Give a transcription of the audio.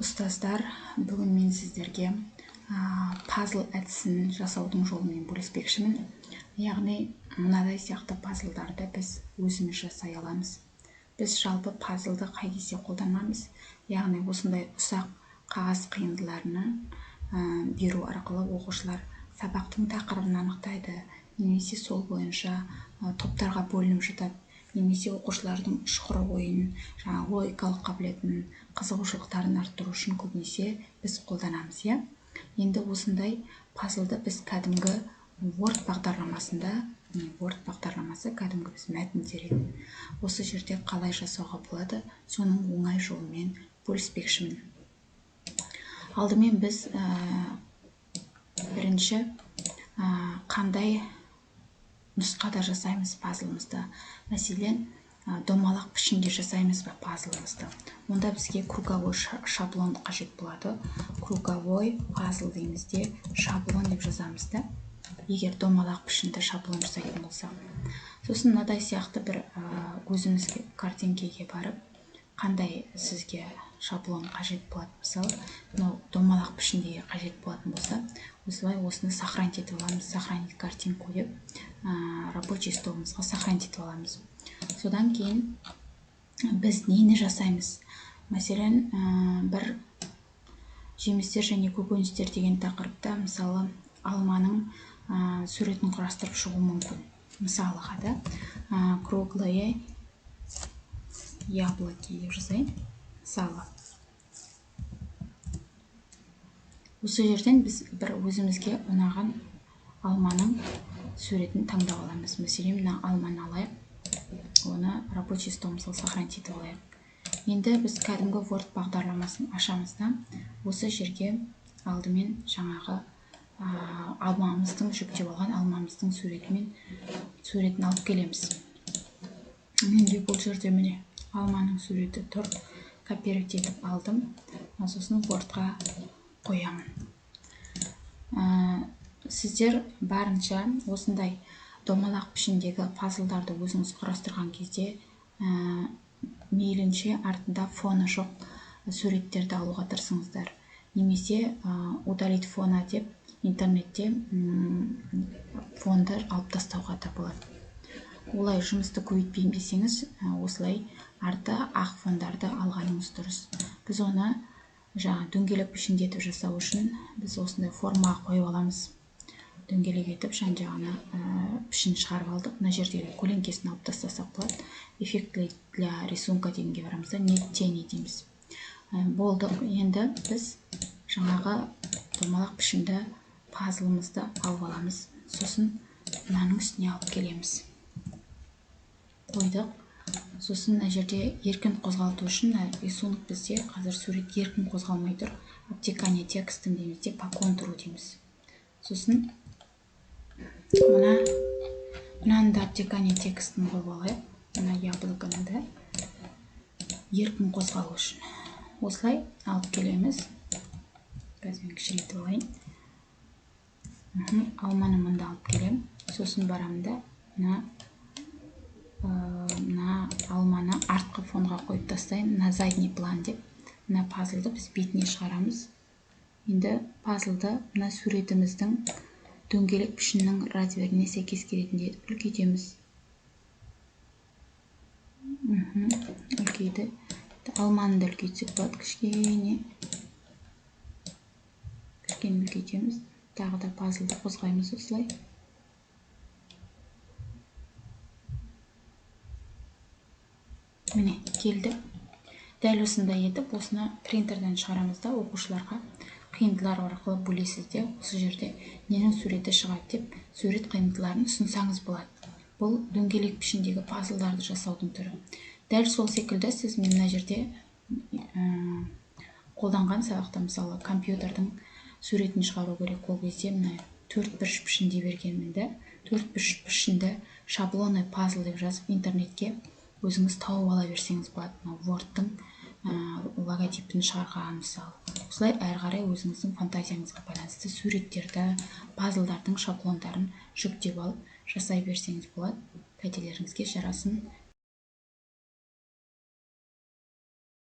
Ұстаздар, бүгін мен сіздерге пазл әдісін жасаудың жолымен бөліспекшімін. Яғни, мынадай сияқты пазлдарды біз өзіміз жасай аламыз. Біз жалпы пазлды қай кезде қолданамыз? Яғни, осындай ұсақ қағаз қиындыларını беру арқылы оқушылар сабақтың тақырыбын анықтайды, немесе сол бойынша топтарға бөлініп жатады, немесе оқушылардың ұшқыр ойын, логикалық қабілетін, қызығушылықтарын арттыру үшін көбінесе біз қолданамыз. Енді осындай пазлды біз кәдімгі Word бағдарламасында, Word бағдарламасы кәдімгі біз мәтін теретін. Осы жерде қалай жасауға болады, соның оңай жолымен бөліспекшімін. Алдымен біз бірінші қандай нұсқада жасаймыз пазлымызды. Мәселен, домалақ пішінде жасаймыз ба пазлымызды. Онда бізге круговой шаблон қажет болады. Круговой пазл деймізде шаблон деп жазамыз да. Егер домалақ пішінде шаблон жасайтын болсақ. Сосын мынадай сияқты бір өзімізге картинкеге барып, қандай сізге шаблон қажет болады. Мысалы, домалақ пішіндегі қажет болатын болса, осылай осыны сохранить етіп аламыз. Сохранить картинку деп рабочий столымызға сохранить етіп аламыз. Содан кейін біз нені жасаймыз? Мәселен, бір жемістер және көкөністер деген тақырыпта, мысалы, алманың суретін құрастырып шығу мүмкін. Мысалыға да, круглые яблоки деп жазайын. Мысалы. Осы жерден біз бір өзімізге ұнаған алманың суретін таңдап аламыз. Мәселен, мына алманы алайық. Оны рабочий столымызға сохранить етіп алайық. Енді біз кәдімгі Word бағдарламасын ашамыз да, осы жерге алдымен жаңағы алмамыздың, жүктеп алған алмамыздың суретін алып келеміз. Менде бұл жерде міне алманың суреті тұр. Копировать етіп алдым. Сосын Wordқа қоямын. Сіздер барынша осындай домалақ пішіндегі пазлдарды өзіңіз құрастырған кезде мейлінше артында фоны жоқ суреттерді алуға тырысыңыздар. Немесе удалить фона деп интернетте фонды алып тастауға да болады. Олай жұмысты көбейтпейін десеңіз, осылай арты ақ фондарды алғаныңыз дұрыс. Біз оны дөңгелек пішінде етіп жасау үшін біз осындай формаға қойып аламыз. Дөңгелек етіп жан-жағына пішін шығарып алдық. Мына жердегі көлеңкесін алып тастасақ болады. Эффект для рисунка дегенге барамыз, нет тени дейміз. Болды. Енді біз жаңағы домалақ пішінді пазлымызды алып аламыз. Сосын мынаның үстіне алып келеміз. Қойдық. Сосын мына жерде еркін қозғалту үшін рисунок бізде қазір сурет еркін қозғалмай тұр. Обтекание текстін деймізде по контуру дейміз. Сосын мынаны да обтекание текстін қойып алайық. Мына яблоканы да еркін қозғалу үшін. Осылай алып келеміз. Қазір мен кішірейтіп алайын. Алманы мында алып келем. Сосын барам да мына алманы артқы фонға қойып тастайын. Мына задний план деп. Мына пазлды біз бетіне шығарамыз. Енді пазлды мына суретіміздің дөңгелек пішіннің размеріне сәйкес келетіндей үлкейтеміз. Үлкейді. Алманы да үлкейтсек болады. Кішкене үлкейтеміз. Тағы да пазлды қозғаймыз осылай. Міне, келді. Дәл осындай етіп, осыны принтерден шығарамыз да, оқушыларға қиындылар арқылы бөлесізде, осы жерде ненің суреті шығады деп, сурет қиындыларын ұсынсаңыз болады. Бұл дөңгелек пішіндегі пазлдарды жасаудың түрі. Дәл сол секілді сіз мына жерде қолданған сабақта, мысалы, компьютердің суретін шығару керек. Ол кезде мына 4 бұрыш пішінде бергенмін. 4 бұрыш пішінді шаблоны пазл деп жазып интернетке өзіңіз тауып ала берсеңіз болады. Word'тың логотипін шығарған, мысалы. Осылай әрі қарай өзіңіздің фантазияңызға байланысты суреттерді, пазлдардың шаблондарын жүктеп алып жасай берсеңіз болады. Қателеріңізге жарасын.